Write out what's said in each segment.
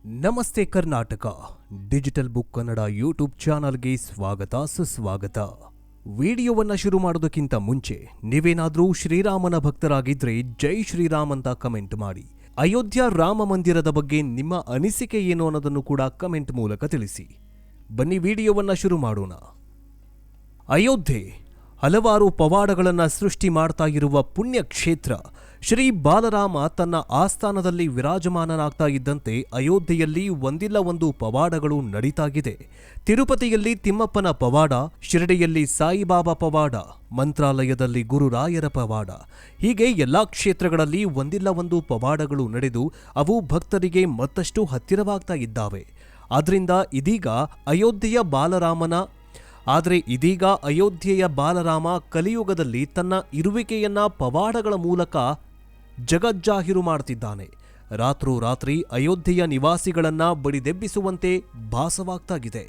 ನಮಸ್ತೆ Karnataka digital book Kannada YouTube ಚಾನಲ್ಗೆ ಸ್ವಾಗತ ಸುಸ್ವಾಗತ. ವಿಡಿಯೋವನ್ನು ಶುರು ಮಾಡೋದಕ್ಕಿಂತ ಮುಂಚೆ ನೀವೇನಾದರೂ ಶ್ರೀರಾಮನ ಭಕ್ತರಾಗಿದ್ರೆ ಜೈ ಶ್ರೀರಾಮ್ ಅಂತ ಕಮೆಂಟ್ ಮಾಡಿ. ಅಯೋಧ್ಯ ರಾಮ ಮಂದಿರದ ಬಗ್ಗೆ ನಿಮ್ಮ ಅನಿಸಿಕೆ ಏನು ಅನ್ನೋದನ್ನು ಕೂಡ ಕಮೆಂಟ್ ಮೂಲಕ ತಿಳಿಸಿ. ಬನ್ನಿ ವಿಡಿಯೋವನ್ನು ಶುರು ಮಾಡೋಣ. ಅಯೋಧ್ಯೆ ಹಲವಾರು ಪವಾಡಗಳನ್ನು ಸೃಷ್ಟಿ ಮಾಡ್ತಾ ಇರುವ ಪುಣ್ಯ ಕ್ಷೇತ್ರ. ಶ್ರೀ ಬಾಲರಾಮ ತನ್ನ ಆಸ್ಥಾನದಲ್ಲಿ ವಿರಾಜಮಾನನಾಗ್ತಾ ಇದ್ದಂತೆ ಅಯೋಧ್ಯೆಯಲ್ಲಿ ಒಂದಿಲ್ಲ ಒಂದು ಪವಾಡಗಳು ನಡೀತಾಗಿದೆ. ತಿರುಪತಿಯಲ್ಲಿ ತಿಮ್ಮಪ್ಪನ ಪವಾಡ, ಶಿರಡಿಯಲ್ಲಿ ಸಾಯಿಬಾಬಾ ಪವಾಡ, ಮಂತ್ರಾಲಯದಲ್ಲಿ ಗುರುರಾಯರ ಪವಾಡ, ಹೀಗೆ ಎಲ್ಲಾ ಕ್ಷೇತ್ರಗಳಲ್ಲಿ ಒಂದಿಲ್ಲ ಒಂದು ಪವಾಡಗಳು ನಡೆದು ಅವು ಭಕ್ತರಿಗೆ ಮತ್ತಷ್ಟು ಹತ್ತಿರವಾಗ್ತಾ ಇದ್ದಾವೆ. ಆದ್ರಿಂದ ಇದೀಗ ಅಯೋಧ್ಯೆಯ ಬಾಲರಾಮ ಕಲಿಯುಗದಲ್ಲಿ ತನ್ನ ಇರುವಿಕೆಯನ್ನ ಪವಾಡಗಳ ಮೂಲಕ ಜಗಜ್ಜಾಹಿರು ಮಾಡುತ್ತಿದ್ದಾನೆ. ರಾತ್ರೋರಾತ್ರಿ ಅಯೋಧ್ಯೆಯ ನಿವಾಸಿಗಳನ್ನ ಬಡಿದೆಬ್ಬಿಸುವಂತೆ ಭಾಸವಾಗ್ತಾಗಿದೆ.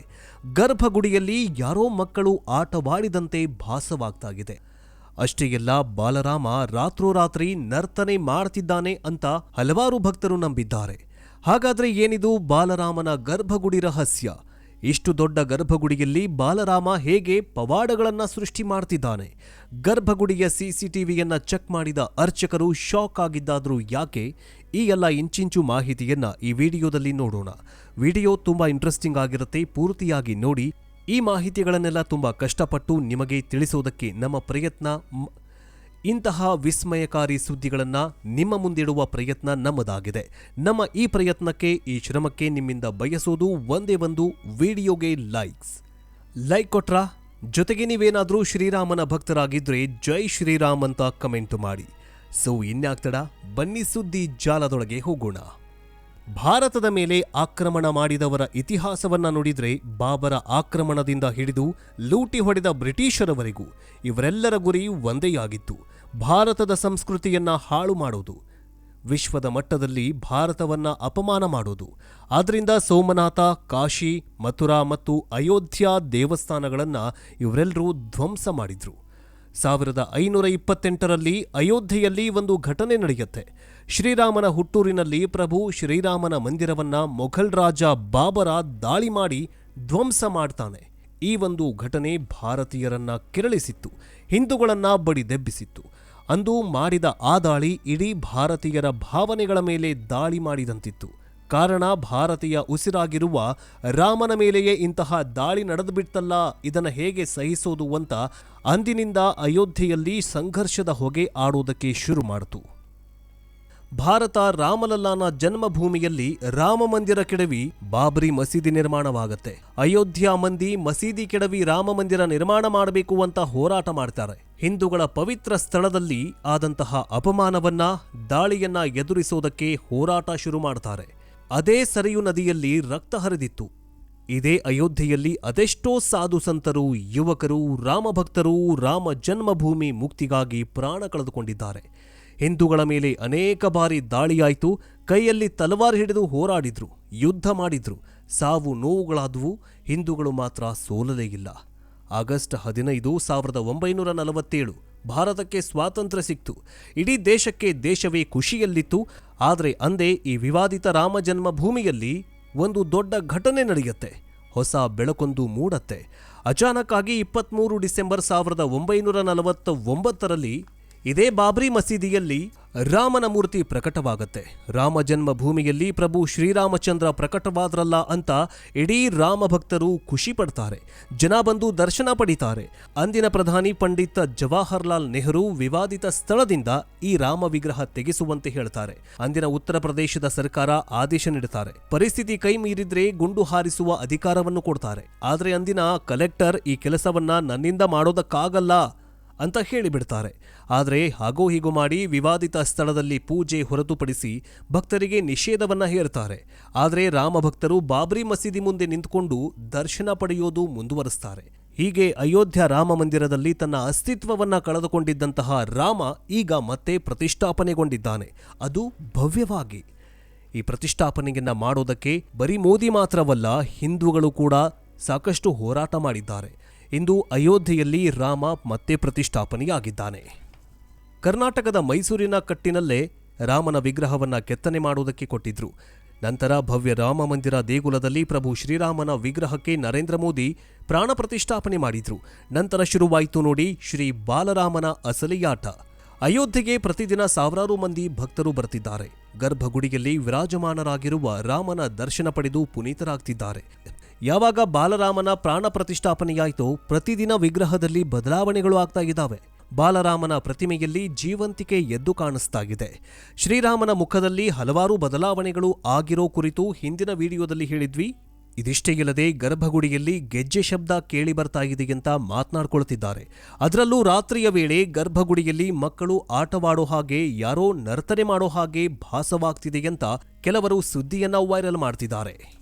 ಗರ್ಭಗುಡಿಯಲ್ಲಿ ಯಾರೋ ಮಕ್ಕಳು ಆಟವಾಡಿದಂತೆ ಭಾಸವಾಗ್ತಾಗಿದೆ. ಅಷ್ಟೇ ಎಲ್ಲ, ಬಾಲರಾಮ ರಾತ್ರೋರಾತ್ರಿ ನರ್ತನೆ ಮಾಡ್ತಿದ್ದಾನೆ ಅಂತ ಹಲವಾರು ಭಕ್ತರು ನಂಬಿದ್ದಾರೆ. ಹಾಗಾದ್ರೆ ಏನಿದು ಬಾಲರಾಮನ ಗರ್ಭಗುಡಿ ರಹಸ್ಯ? ಇಷ್ಟು ದೊಡ್ಡ ಗರ್ಭಗುಡಿಯಲ್ಲಿ ಬಾಲರಾಮ ಹೇಗೆ ಪವಾಡಗಳನ್ನು ಸೃಷ್ಟಿ ಮಾಡ್ತಿದ್ದಾನೆ? ಗರ್ಭಗುಡಿಯ ಸಿಸಿಟಿವಿಯನ್ನ ಚೆಕ್ ಮಾಡಿದ ಅರ್ಚಕರು ಶಾಕ್ ಆಗಿದ್ದಾದ್ರೂ ಯಾಕೆ? ಈ ಎಲ್ಲ ಇಂಚಿಂಚು ಮಾಹಿತಿಯನ್ನ ಈ ವಿಡಿಯೋದಲ್ಲಿ ನೋಡೋಣ. ವಿಡಿಯೋ ತುಂಬಾ ಇಂಟ್ರೆಸ್ಟಿಂಗ್ ಆಗಿರುತ್ತೆ, ಪೂರ್ತಿಯಾಗಿ ನೋಡಿ. ಈ ಮಾಹಿತಿಗಳನ್ನೆಲ್ಲ ತುಂಬಾ ಕಷ್ಟಪಟ್ಟು ನಿಮಗೆ ತಿಳಿಸೋದಕ್ಕೆ ನಮ್ಮ ಪ್ರಯತ್ನ. ಇಂತಹ ವಿಸ್ಮಯಕಾರಿ ಸುದ್ದಿಗಳನ್ನು ನಿಮ್ಮ ಮುಂದಿಡುವ ಪ್ರಯತ್ನ ನಮ್ಮದಾಗಿದೆ. ನಮ್ಮ ಈ ಪ್ರಯತ್ನಕ್ಕೆ, ಈ ಶ್ರಮಕ್ಕೆ ನಿಮ್ಮಿಂದ ಬಯಸೋದು ಒಂದೇ ಒಂದು, ವಿಡಿಯೋಗೆ ಲೈಕ್ ಕೊಟ್ರಾ? ಜೊತೆಗೆ ನೀವೇನಾದರೂ ಶ್ರೀರಾಮನ ಭಕ್ತರಾಗಿದ್ರೆ ಜೈ ಶ್ರೀರಾಮ್ ಅಂತ ಕಮೆಂಟ್ ಮಾಡಿ. ಸೊ ಇನ್ಯಾಕ್ತಡ, ಬನ್ನಿ ಸುದ್ದಿ ಜಾಲದೊಳಗೆ ಹೋಗೋಣ. ಭಾರತದ ಮೇಲೆ ಆಕ್ರಮಣ ಮಾಡಿದವರ ಇತಿಹಾಸವನ್ನ ನೋಡಿದ್ರೆ ಬಾಬರ ಆಕ್ರಮಣದಿಂದ ಹಿಡಿದು ಲೂಟಿ ಹೊಡೆದ ಬ್ರಿಟಿಷರವರೆಗೂ ಇವರೆಲ್ಲರ ಗುರಿ ಒಂದೇ ಆಗಿತ್ತು: ಭಾರತದ ಸಂಸ್ಕೃತಿಯನ್ನ ಹಾಳು ಮಾಡೋದು, ವಿಶ್ವದ ಮಟ್ಟದಲ್ಲಿ ಭಾರತವನ್ನ ಅಪಮಾನ ಮಾಡೋದು. ಆದ್ರಿಂದ ಸೋಮನಾಥ, ಕಾಶಿ, ಮಥುರಾ ಮತ್ತು ಅಯೋಧ್ಯ ದೇವಸ್ಥಾನಗಳನ್ನ ಇವರೆಲ್ಲರೂ ಧ್ವಂಸ ಮಾಡಿದ್ರು. 1528ರಲ್ಲಿ ಅಯೋಧ್ಯೆಯಲ್ಲಿ ಒಂದು ಘಟನೆ ನಡೆಯುತ್ತೆ. ಶ್ರೀರಾಮನ ಹುಟ್ಟೂರಿನಲ್ಲಿ ಪ್ರಭು ಶ್ರೀರಾಮನ ಮಂದಿರವನ್ನ ಮೊಘಲ್ ರಾಜ ಬಾಬರ ದಾಳಿ ಮಾಡಿ ಧ್ವಂಸ ಮಾಡ್ತಾನೆ. ಈ ಒಂದು ಘಟನೆ ಭಾರತೀಯರನ್ನ ಕೆರಳಿಸಿತ್ತು, ಹಿಂದೂಗಳನ್ನ ಬಡಿದೆಬ್ಬಿಸಿತ್ತು. ಅಂದು ಮಾಡಿದ ಆ ದಾಳಿ ಇಡೀ ಭಾರತೀಯರ ಭಾವನೆಗಳ ಮೇಲೆ ದಾಳಿ ಮಾಡಿದಂತಿತ್ತು. ಕಾರಣ, ಭಾರತೀಯ ಉಸಿರಾಗಿರುವ ರಾಮನ ಮೇಲೆಯೇ ಇಂತಹ ದಾಳಿ ನಡೆದುಬಿಡ್ತಲ್ಲ, ಇದನ್ನು ಹೇಗೆ ಸಹಿಸೋದು ಅಂತ ಅಂದಿನಿಂದ ಅಯೋಧ್ಯೆಯಲ್ಲಿ ಸಂಘರ್ಷದ ಹೊಗೆ ಆಡೋದಕ್ಕೆ ಶುರು ಮಾಡಿತು. ಭಾರತ ರಾಮಲಲ್ಲಾನ ಜನ್ಮಭೂಮಿಯಲ್ಲಿ ರಾಮ ಮಂದಿರ ಕೆಡವಿ ಬಾಬ್ರಿ ಮಸೀದಿ ನಿರ್ಮಾಣವಾಗತ್ತೆ. ಅಯೋಧ್ಯ ಮಂದಿ ಮಸೀದಿ ಕೆಡವಿ ರಾಮ ಮಂದಿರ ನಿರ್ಮಾಣ ಮಾಡಬೇಕು ಅಂತ ಹೋರಾಟ ಮಾಡ್ತಾರೆ. ಹಿಂದೂಗಳ ಪವಿತ್ರ ಸ್ಥಳದಲ್ಲಿ ಆದಂತಹ ಅಪಮಾನವನ್ನ, ದಾಳಿಯನ್ನ ಎದುರಿಸೋದಕ್ಕೆ ಹೋರಾಟ ಶುರು ಮಾಡ್ತಾರೆ. ಅದೇ ಸರಿಯು ನದಿಯಲ್ಲಿ ರಕ್ತ ಹರಿದಿತ್ತು. ಇದೇ ಅಯೋಧ್ಯೆಯಲ್ಲಿ ಅದೆಷ್ಟೋ ಸಾಧು ಸಂತರು, ಯುವಕರು, ರಾಮಭಕ್ತರು ರಾಮ ಜನ್ಮಭೂಮಿ ಮುಕ್ತಿಗಾಗಿ ಪ್ರಾಣ ಕಳೆದುಕೊಂಡಿದ್ದಾರೆ. ಹಿಂದೂಗಳ ಮೇಲೆ ಅನೇಕ ಬಾರಿ ದಾಳಿಯಾಯಿತು. ಕೈಯಲ್ಲಿ ತಲವಾರು ಹಿಡಿದು ಹೋರಾಡಿದ್ರು, ಯುದ್ಧ ಮಾಡಿದ್ರು, ಸಾವು ನೋವುಗಳಾದವು. ಹಿಂದೂಗಳು ಮಾತ್ರ ಸೋಲಲೇ ಇಲ್ಲ. ಆಗಸ್ಟ್ 15, 1947 ಭಾರತಕ್ಕೆ ಸ್ವಾತಂತ್ರ್ಯ ಸಿಕ್ತು. ಇಡೀ ದೇಶವೇ ಖುಷಿಯಲ್ಲಿತ್ತು. ಆದರೆ ಅಂದೇ ಈ ವಿವಾದಿತ ರಾಮ ಜನ್ಮಭೂಮಿಯಲ್ಲಿ ಒಂದು ದೊಡ್ಡ ಘಟನೆ ನಡೆಯುತ್ತೆ. ಹೊಸ ಬೆಳಕೊಂದು ಮೂಡತ್ತೆ. ಅಚಾನಕ್ ಆಗಿ 23 ಡಿಸೆಂಬರ್ 1949ರಲ್ಲಿ ಇದೇ ಬಾಬ್ರಿ ಮಸೀದಿಯಲ್ಲಿ ರಾಮನ ಮೂರ್ತಿ ಪ್ರಕಟವಾಗತ್ತೆ. ರಾಮ ಜನ್ಮಭೂಮಿಯಲ್ಲಿ ಪ್ರಭು ಶ್ರೀರಾಮಚಂದ್ರ ಪ್ರಕಟವಾದ್ರಲ್ಲ ಅಂತ ಇಡೀ ರಾಮ ಭಕ್ತರು ಖುಷಿ ಪಡ್ತಾರೆ. ಜನ ಬಂದು ದರ್ಶನ ಪಡಿತಾರೆ. ಅಂದಿನ ಪ್ರಧಾನಿ ಪಂಡಿತ್ ಜವಾಹರ್ಲಾಲ್ ನೆಹರು ವಿವಾದಿತ ಸ್ಥಳದಿಂದ ಈ ರಾಮ ವಿಗ್ರಹ ತೆಗೆಸುವಂತೆ ಹೇಳ್ತಾರೆ. ಅಂದಿನ ಉತ್ತರ ಪ್ರದೇಶದ ಸರ್ಕಾರ ಆದೇಶ ನೀಡುತ್ತಾರೆ. ಪರಿಸ್ಥಿತಿ ಕೈ ಮೀರಿದ್ರೆ ಗುಂಡು ಹಾರಿಸುವ ಅಧಿಕಾರವನ್ನು ಕೊಡ್ತಾರೆ. ಆದ್ರೆ ಅಂದಿನ ಕಲೆಕ್ಟರ್ ಈ ಕೆಲಸವನ್ನ ನನ್ನಿಂದ ಮಾಡೋದಕ್ಕಾಗಲ್ಲ ಅಂತ ಹೇಳಿಬಿಡ್ತಾರೆ. ಆದರೆ ಹಾಗೋ ಹೀಗೋ ಮಾಡಿ ವಿವಾದಿತ ಸ್ಥಳದಲ್ಲಿ ಪೂಜೆ ಹೊರತುಪಡಿಸಿ ಭಕ್ತರಿಗೆ ನಿಷೇಧವನ್ನ ಹೇರ್ತಾರೆ. ಆದರೆ ರಾಮ ಭಕ್ತರು ಬಾಬ್ರಿ ಮಸೀದಿ ಮುಂದೆ ನಿಂತುಕೊಂಡು ದರ್ಶನ ಪಡೆಯೋದು ಮುಂದುವರಿಸ್ತಾರೆ. ಹೀಗೆ ಅಯೋಧ್ಯ ರಾಮ ಮಂದಿರದಲ್ಲಿ ತನ್ನ ಅಸ್ತಿತ್ವವನ್ನ ಕಳೆದುಕೊಂಡಿದ್ದಂತಹ ರಾಮ ಈಗ ಮತ್ತೆ ಪ್ರತಿಷ್ಠಾಪನೆಗೊಂಡಿದ್ದಾನೆ, ಅದು ಭವ್ಯವಾಗಿ. ಈ ಪ್ರತಿಷ್ಠಾಪನೆಯನ್ನ ಮಾಡೋದಕ್ಕೆ ಬರೀ ಮೋದಿ ಮಾತ್ರವಲ್ಲ, ಹಿಂದೂಗಳು ಕೂಡ ಸಾಕಷ್ಟು ಹೋರಾಟ ಮಾಡಿದ್ದಾರೆ. ಇಂದು ಅಯೋಧ್ಯೆಯಲ್ಲಿ ರಾಮ ಮತ್ತೆ ಪ್ರತಿಷ್ಠಾಪನೆಯಾಗಿದ್ದಾನೆ. ಕರ್ನಾಟಕದ ಮೈಸೂರಿನ ಕಟ್ಟಿನಲ್ಲೇ ರಾಮನ ವಿಗ್ರಹವನ್ನ ಕೆತ್ತನೆ ಮಾಡುವುದಕ್ಕೆ ಕೊಟ್ಟಿದ್ರು. ನಂತರ ಭವ್ಯ ರಾಮ ಮಂದಿರ ದೇಗುಲದಲ್ಲಿ ಪ್ರಭು ಶ್ರೀರಾಮನ ವಿಗ್ರಹಕ್ಕೆ ನರೇಂದ್ರ ಮೋದಿ ಪ್ರಾಣ ಪ್ರತಿಷ್ಠಾಪನೆ ಮಾಡಿದ್ರು. ನಂತರ ಶುರುವಾಯಿತು ನೋಡಿ ಶ್ರೀ ಬಾಲರಾಮನ ಅಸಲಿಯಾಟ. ಅಯೋಧ್ಯೆಗೆ ಪ್ರತಿದಿನ ಸಾವಿರಾರು ಮಂದಿ ಭಕ್ತರು ಬರ್ತಿದ್ದಾರೆ. ಗರ್ಭಗುಡಿಯಲ್ಲಿ ವಿರಾಜಮಾನರಾಗಿರುವ ರಾಮನ ದರ್ಶನ ಪಡೆದು ಪುನೀತರಾಗ್ತಿದ್ದಾರೆ. ಯಾವಾಗ ಬಾಲರಾಮನ ಪ್ರಾಣ ಪ್ರತಿಷ್ಠಾಪನೆಯಾಯಿತೋ ಪ್ರತಿದಿನ ವಿಗ್ರಹದಲ್ಲಿ ಬದಲಾವಣೆಗಳು ಆಗ್ತಾ ಇದ್ದಾವೆ. ಬಾಲರಾಮನ ಪ್ರತಿಮೆಯಲ್ಲಿ ಜೀವಂತಿಕೆ ಎದ್ದು ಕಾಣಿಸ್ತಾ ಇದೆ. ಶ್ರೀರಾಮನ ಮುಖದಲ್ಲಿ ಹಲವಾರು ಬದಲಾವಣೆಗಳು ಆಗಿರೋ ಕುರಿತು ಹಿಂದಿನ ವಿಡಿಯೋದಲ್ಲಿ ಹೇಳಿದ್ವಿ. ಇದಿಷ್ಟೇ ಇಲ್ಲದೆ ಗರ್ಭಗುಡಿಯಲ್ಲಿ ಗೆಜ್ಜೆ ಶಬ್ದ ಕೇಳಿ ಬರ್ತಾ ಇದೆ ಅಂತ ಮಾತನಾಡ್ಕೊಳ್ತಿದ್ದಾರೆ. ಅದರಲ್ಲೂ ರಾತ್ರಿಯ ವೇಳೆ ಗರ್ಭಗುಡಿಯಲ್ಲಿ ಮಕ್ಕಳು ಆಟವಾಡೋ ಹಾಗೆ, ಯಾರೋ ನರ್ತನೆ ಮಾಡೋ ಹಾಗೆ ಭಾಸವಾಗ್ತಿದೆ ಅಂತ ಕೆಲವರು ಸುದ್ದಿಯನ್ನ ವೈರಲ್ ಮಾಡ್ತಿದ್ದಾರೆ.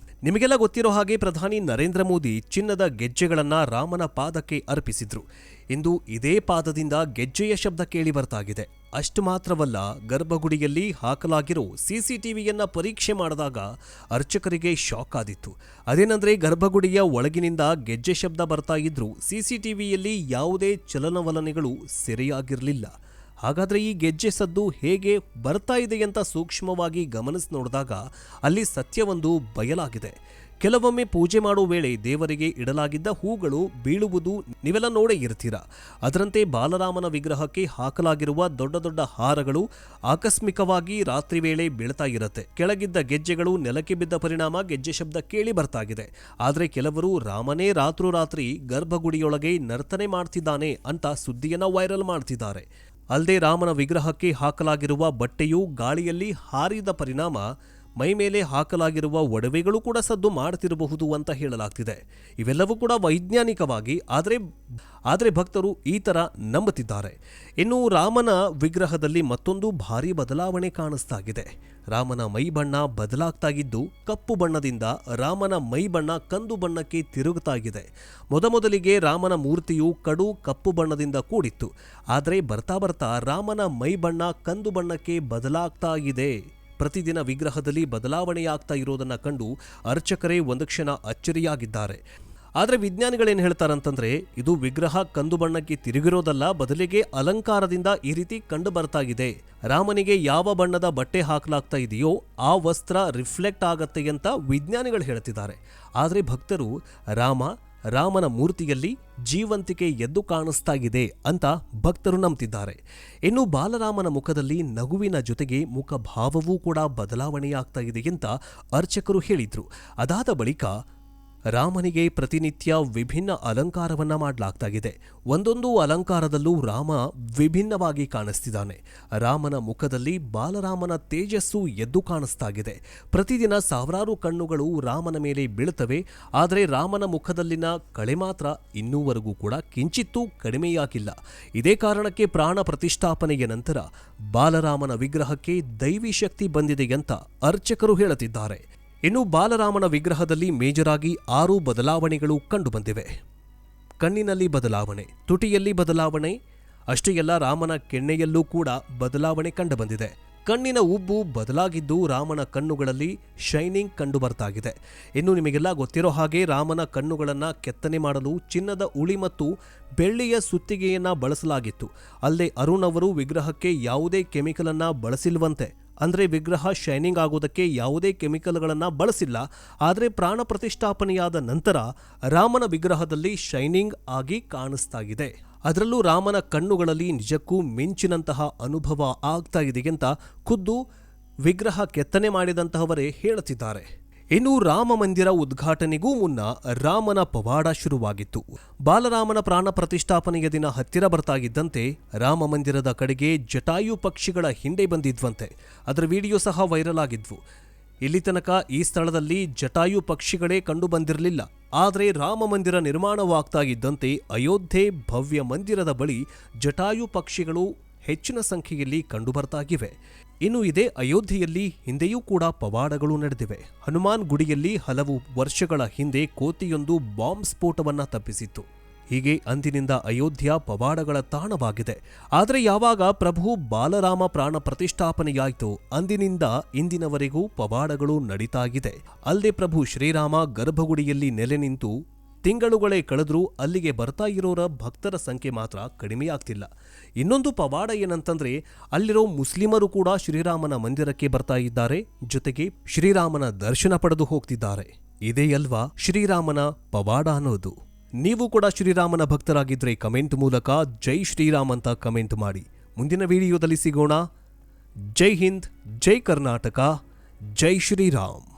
ನಿಮಗೆಲ್ಲ ಗೊತ್ತಿರೋ ಹಾಗೆ ಪ್ರಧಾನಿ ನರೇಂದ್ರ ಮೋದಿ ಚಿನ್ನದ ಗೆಜ್ಜೆಗಳನ್ನ ರಾಮನ ಪಾದಕ್ಕೆ ಅರ್ಪಿಸಿದ್ರು. ಇಂದು ಇದೇ ಪಾದದಿಂದ ಗೆಜ್ಜೆಯ ಶಬ್ದ ಕೇಳಿ ಬರ್ತಾಗಿದೆ. ಅಷ್ಟು ಮಾತ್ರವಲ್ಲ, ಗರ್ಭಗುಡಿಯಲ್ಲಿ ಹಾಕಲಾಗಿರೋ ಸಿಸಿಟಿವಿಯನ್ನ ಪರೀಕ್ಷೆ ಮಾಡಿದಾಗ ಅರ್ಚಕರಿಗೆ ಶಾಕ್ ಆದಿತ್ತು. ಅದೇನಂದ್ರೆ ಗರ್ಭಗುಡಿಯ ಒಳಗಿನಿಂದ ಗೆಜ್ಜೆ ಶಬ್ದ ಬರ್ತಾ ಇದ್ರು ಸಿಸಿಟಿವಿಯಲ್ಲಿ ಯಾವುದೇ ಚಲನವಲನೆಗಳು ಸೆರೆಯಾಗಿರಲಿಲ್ಲ. ಹಾಗಾದ್ರೆ ಈ ಗೆಜ್ಜೆ ಸದ್ದು ಹೇಗೆ ಬರ್ತಾ ಇದೆ ಅಂತ ಸೂಕ್ಷ್ಮವಾಗಿ ಗಮನಿಸಿ ನೋಡಿದಾಗ ಅಲ್ಲಿ ಸತ್ಯವೊಂದು ಬಯಲಾಗಿದೆ. ಕೆಲವೊಮ್ಮೆ ಪೂಜೆ ಮಾಡುವ ವೇಳೆ ದೇವರಿಗೆ ಇಡಲಾಗಿದ್ದ ಹೂಗಳು ಬೀಳುವುದು ನೀವೆಲ್ಲ ನೋಡೇ ಇರ್ತೀರ. ಅದರಂತೆ ಬಾಲರಾಮನ ವಿಗ್ರಹಕ್ಕೆ ಹಾಕಲಾಗಿರುವ ದೊಡ್ಡ ದೊಡ್ಡ ಹಾರಗಳು ಆಕಸ್ಮಿಕವಾಗಿ ರಾತ್ರಿ ವೇಳೆ ಬೀಳ್ತಾ ಇರುತ್ತೆ. ಕೆಳಗಿದ್ದ ಗೆಜ್ಜೆಗಳು ನೆಲಕ್ಕೆ ಬಿದ್ದ ಪರಿಣಾಮ ಗೆಜ್ಜೆ ಶಬ್ದ ಕೇಳಿ ಬರ್ತಾಗಿದೆ. ಆದರೆ ಕೆಲವರು ರಾಮನೇ ರಾತ್ರೋರಾತ್ರಿ ಗರ್ಭಗುಡಿಯೊಳಗೆ ನರ್ತನೆ ಮಾಡ್ತಿದ್ದಾನೆ ಅಂತ ಸುದ್ದಿಯನ್ನ ವೈರಲ್ ಮಾಡ್ತಿದ್ದಾರೆ. ಅಲ್ಲದೆ ರಾಮನ ವಿಗ್ರಹಕ್ಕೆ ಹಾಕಲಾಗಿರುವ ಬಟ್ಟೆಯು ಗಾಳಿಯಲ್ಲಿ ಹಾರಿದ ಪರಿಣಾಮ ಮೈಮೇಲೆ ಹಾಕಲಾಗಿರುವ ಒಡವೆಗಳು ಕೂಡ ಸದ್ದು ಮಾಡ್ತಿರಬಹುದು ಅಂತ ಹೇಳಲಾಗ್ತಿದೆ. ಇವೆಲ್ಲವೂ ಕೂಡ ವೈಜ್ಞಾನಿಕವಾಗಿ, ಆದರೆ ಭಕ್ತರು ಈ ಥರ ನಂಬುತ್ತಿದ್ದಾರೆ. ಇನ್ನು ರಾಮನ ವಿಗ್ರಹದಲ್ಲಿ ಮತ್ತೊಂದು ಭಾರಿ ಬದಲಾವಣೆ ಕಾಣಿಸ್ತಾಗಿದೆ. ರಾಮನ ಮೈ ಬಣ್ಣ ಬದಲಾಗ್ತಾ ಇದ್ದು ಕಪ್ಪು ಬಣ್ಣದಿಂದ ರಾಮನ ಮೈ ಬಣ್ಣ ಕಂದು ಬಣ್ಣಕ್ಕೆ ತಿರುಗುತ್ತಾ ಇದೆ. ಮೊದಲಿಗೆ ರಾಮನ ಮೂರ್ತಿಯು ಕಡು ಕಪ್ಪು ಬಣ್ಣದಿಂದ ಕೂಡಿತ್ತು. ಆದರೆ ಬರ್ತಾ ಬರ್ತಾ ರಾಮನ ಮೈ ಬಣ್ಣ ಕಂದು ಬಣ್ಣಕ್ಕೆ ಬದಲಾಗ್ತಾ ಇದೆ. ಪ್ರತಿದಿನ ವಿಗ್ರಹದಲ್ಲಿ ಬದಲಾವಣೆಯಾಗ್ತಾ ಇರೋದನ್ನ ಕಂಡು ಅರ್ಚಕರೇ ಒಂದು ಕ್ಷಣ ಅಚ್ಚರಿಯಾಗಿದ್ದಾರೆ. ಆದರೆ ವಿಜ್ಞಾನಿಗಳೇನು ಹೇಳ್ತಾರಂತಂದ್ರೆ, ಇದು ವಿಗ್ರಹ ಕಂದು ಬಣ್ಣಕ್ಕೆ ತಿರುಗಿರೋದಲ್ಲ, ಬದಲಿಗೆ ಅಲಂಕಾರದಿಂದ ಈ ರೀತಿ ಕಂಡು ಬರ್ತಾ ಇದೆ. ರಾಮನಿಗೆ ಯಾವ ಬಣ್ಣದ ಬಟ್ಟೆ ಹಾಕಲಾಗ್ತಾ ಇದೆಯೋ ಆ ವಸ್ತ್ರ ರಿಫ್ಲೆಕ್ಟ್ ಆಗತ್ತೆ ಅಂತ ವಿಜ್ಞಾನಿಗಳು ಹೇಳ್ತಿದ್ದಾರೆ. ಆದರೆ ಭಕ್ತರು ರಾಮನ ಮೂರ್ತಿಯಲ್ಲಿ ಜೀವಂತಿಕೆ ಎದ್ದು ಕಾಣಿಸ್ತಾ ಇದೆ ಅಂತ ಭಕ್ತರು ನಂಬ್ತಿದ್ದಾರೆ. ಇನ್ನು ಬಾಲರಾಮನ ಮುಖದಲ್ಲಿ ನಗುವಿನ ಜೊತೆಗೆ ಮುಖಭಾವವೂ ಕೂಡ ಬದಲಾವಣೆಯಾಗ್ತಾ ಇದೆ ಅಂತ ಅರ್ಚಕರು ಹೇಳಿದ್ರು. ಅದಾದ ಬಳಿಕ ರಾಮನಿಗೆ ಪ್ರತಿನಿತ್ಯ ವಿಭಿನ್ನ ಅಲಂಕಾರವನ್ನ ಮಾಡಲಾಗ್ತಾ ಇದೆ. ಒಂದೊಂದು ಅಲಂಕಾರದಲ್ಲೂ ರಾಮ ವಿಭಿನ್ನವಾಗಿ ಕಾಣಿಸ್ತಿದ್ದಾನೆ. ರಾಮನ ಮುಖದಲ್ಲಿ ಬಾಲರಾಮನ ತೇಜಸ್ಸು ಎದ್ದು ಕಾಣಿಸ್ತಾಗಿದೆ. ಪ್ರತಿದಿನ ಸಾವಿರಾರು ಕಣ್ಣುಗಳು ರಾಮನ ಮೇಲೆ ಬೀಳುತ್ತವೆ. ಆದರೆ ರಾಮನ ಮುಖದಲ್ಲಿನ ಕಳೆ ಮಾತ್ರ ಇನ್ನೂವರೆಗೂ ಕೂಡ ಕಿಂಚಿತ್ತೂ ಕಡಿಮೆಯಾಗಿಲ್ಲ. ಇದೇ ಕಾರಣಕ್ಕೆ ಪ್ರಾಣ ಪ್ರತಿಷ್ಠಾಪನೆಯ ನಂತರ ಬಾಲರಾಮನ ವಿಗ್ರಹಕ್ಕೆ ದೈವಿ ಶಕ್ತಿ ಬಂದಿದೆ ಅಂತ ಅರ್ಚಕರು ಹೇಳುತ್ತಿದ್ದಾರೆ. ಇನ್ನು ಬಾಲರಾಮನ ವಿಗ್ರಹದಲ್ಲಿ ಮೇಜರಾಗಿ 6 ಬದಲಾವಣೆಗಳು ಕಂಡುಬಂದಿವೆ. ಕಣ್ಣಿನಲ್ಲಿ ಬದಲಾವಣೆ, ತುಟಿಯಲ್ಲಿ ಬದಲಾವಣೆ, ಅಷ್ಟೇ ಅಲ್ಲ ರಾಮನ ಕೆನ್ನೆಯಲ್ಲೂ ಕೂಡ ಬದಲಾವಣೆ ಕಂಡುಬಂದಿದೆ. ಕಣ್ಣಿನ ಉಬ್ಬು ಬದಲಾಗಿದ್ದು ರಾಮನ ಕಣ್ಣುಗಳಲ್ಲಿ ಶೈನಿಂಗ್ ಕಂಡುಬರ್ತಾಗಿದೆ. ಇನ್ನು ನಿಮಗೆಲ್ಲ ಗೊತ್ತಿರೋ ಹಾಗೆ ರಾಮನ ಕಣ್ಣುಗಳನ್ನು ಕೆತ್ತನೆ ಮಾಡಲು ಚಿನ್ನದ ಉಳಿ ಮತ್ತು ಬೆಳ್ಳಿಯ ಸುತ್ತಿಗೆಯನ್ನ ಬಳಸಲಾಗಿತ್ತು. ಅಲ್ಲದೆ ಅರುಣ್ ಅವರು ವಿಗ್ರಹಕ್ಕೆ ಯಾವುದೇ ಕೆಮಿಕಲ್ ಅನ್ನ ಬಳಸಿಲ್ವಂತೆ. ಅಂದರೆ ವಿಗ್ರಹ ಶೈನಿಂಗ್ ಆಗೋದಕ್ಕೆ ಯಾವುದೇ ಕೆಮಿಕಲ್ಗಳನ್ನು ಬಳಸಿಲ್ಲ. ಆದರೆ ಪ್ರಾಣ ಪ್ರತಿಷ್ಠಾಪನೆಯಾದ ನಂತರ ರಾಮನ ವಿಗ್ರಹದಲ್ಲಿ ಶೈನಿಂಗ್ ಆಗಿ ಕಾಣಿಸ್ತಾಗಿದೆ. ಅದರಲ್ಲೂ ರಾಮನ ಕಣ್ಣುಗಳಲ್ಲಿ ನಿಜಕ್ಕೂ ಮಿಂಚಿನಂತಹ ಅನುಭವ ಆಗ್ತಾ ಇದೆ ಅಂತ ಖುದ್ದು ವಿಗ್ರಹ ಕೆತ್ತನೆ ಮಾಡಿದಂತಹವರೇ ಹೇಳುತ್ತಿದ್ದಾರೆ. ಇನ್ನು ರಾಮ ಮಂದಿರ ಉದ್ಘಾಟನೆಗೂ ಮುನ್ನ ರಾಮನ ಪವಾಡ ಶುರುವಾಗಿತ್ತು. ಬಾಲರಾಮನ ಪ್ರಾಣ ಪ್ರತಿಷ್ಠಾಪನೆಯ ದಿನ ಹತ್ತಿರ ಬರ್ತಾ ಇದ್ದಂತೆ ರಾಮ ಮಂದಿರದ ಕಡೆಗೆ ಜಟಾಯು ಪಕ್ಷಿಗಳ ಹಿಂಡೆ ಬಂದಿದ್ವಂತೆ. ಅದರ ವಿಡಿಯೋ ಸಹ ವೈರಲ್ ಆಗಿದ್ವು. ಇಲ್ಲಿ ತನಕ ಈ ಸ್ಥಳದಲ್ಲಿ ಜಟಾಯು ಪಕ್ಷಿಗಳೇ ಕಂಡು ಬಂದಿರಲಿಲ್ಲ. ಆದರೆ ರಾಮ ಮಂದಿರ ನಿರ್ಮಾಣವಾಗ್ತಾ ಇದ್ದಂತೆ ಅಯೋಧ್ಯೆ ಭವ್ಯ ಮಂದಿರದ ಬಳಿ ಜಟಾಯು ಪಕ್ಷಿಗಳು ಹೆಚ್ಚಿನ ಸಂಖ್ಯೆಯಲ್ಲಿ ಕಂಡುಬರ್ತಾಗಿವೆ. ಇನ್ನು ಇದೇ ಅಯೋಧ್ಯೆಯಲ್ಲಿ ಹಿಂದೆಯೂ ಕೂಡ ಪವಾಡಗಳು ನಡೆದಿವೆ. ಹನುಮಾನ್ ಗುಡಿಯಲ್ಲಿ ಹಲವು ವರ್ಷಗಳ ಹಿಂದೆ ಕೋತಿಯೊಂದು ಬಾಂಬ್ ಸ್ಫೋಟವನ್ನ ತಪ್ಪಿಸಿತ್ತು. ಹೀಗೆ ಅಂದಿನಿಂದ ಅಯೋಧ್ಯ ಪವಾಡಗಳ ತಾಣವಾಗಿದೆ. ಆದರೆ ಯಾವಾಗ ಪ್ರಭು ಬಾಲರಾಮ ಪ್ರಾಣ ಪ್ರತಿಷ್ಠಾಪನೆಯಾಯಿತು ಅಂದಿನಿಂದ ಇಂದಿನವರೆಗೂ ಪವಾಡಗಳು ನಡೀತಾ ಇದೆ. ಅಲ್ಲದೆ ಪ್ರಭು ಶ್ರೀರಾಮ ಗರ್ಭಗುಡಿಯಲ್ಲಿ ನೆಲೆ ನಿಂತು ತಿಂಗಳುಗಳೇ ಕಳೆದ್ರೂ ಅಲ್ಲಿಗೆ ಬರ್ತಾ ಇರೋರ ಭಕ್ತರ ಸಂಖ್ಯೆ ಮಾತ್ರ ಕಡಿಮೆಯಾಗ್ತಿಲ್ಲ. ಇನ್ನೊಂದು ಪವಾಡ ಏನಂತಂದ್ರೆ ಅಲ್ಲಿರೋ ಮುಸ್ಲಿಮರು ಕೂಡ ಶ್ರೀರಾಮನ ಮಂದಿರಕ್ಕೆ ಬರ್ತಾ ಇದ್ದಾರೆ, ಜೊತೆಗೆ ಶ್ರೀರಾಮನ ದರ್ಶನ ಪಡೆದು ಹೋಗ್ತಿದ್ದಾರೆ. ಇದೇ ಅಲ್ವಾ ಶ್ರೀರಾಮನ ಪವಾಡ ಅನ್ನೋದು. ನೀವು ಕೂಡ ಶ್ರೀರಾಮನ ಭಕ್ತರಾಗಿದ್ರೆ ಕಮೆಂಟ್ ಮೂಲಕ ಜೈ ಶ್ರೀರಾಮ್ ಅಂತ ಕಮೆಂಟ್ ಮಾಡಿ. ಮುಂದಿನ ವಿಡಿಯೋದಲ್ಲಿ ಸಿಗೋಣ. ಜೈ ಹಿಂದ್, ಜೈ ಕರ್ನಾಟಕ, ಜೈ ಶ್ರೀರಾಮ್.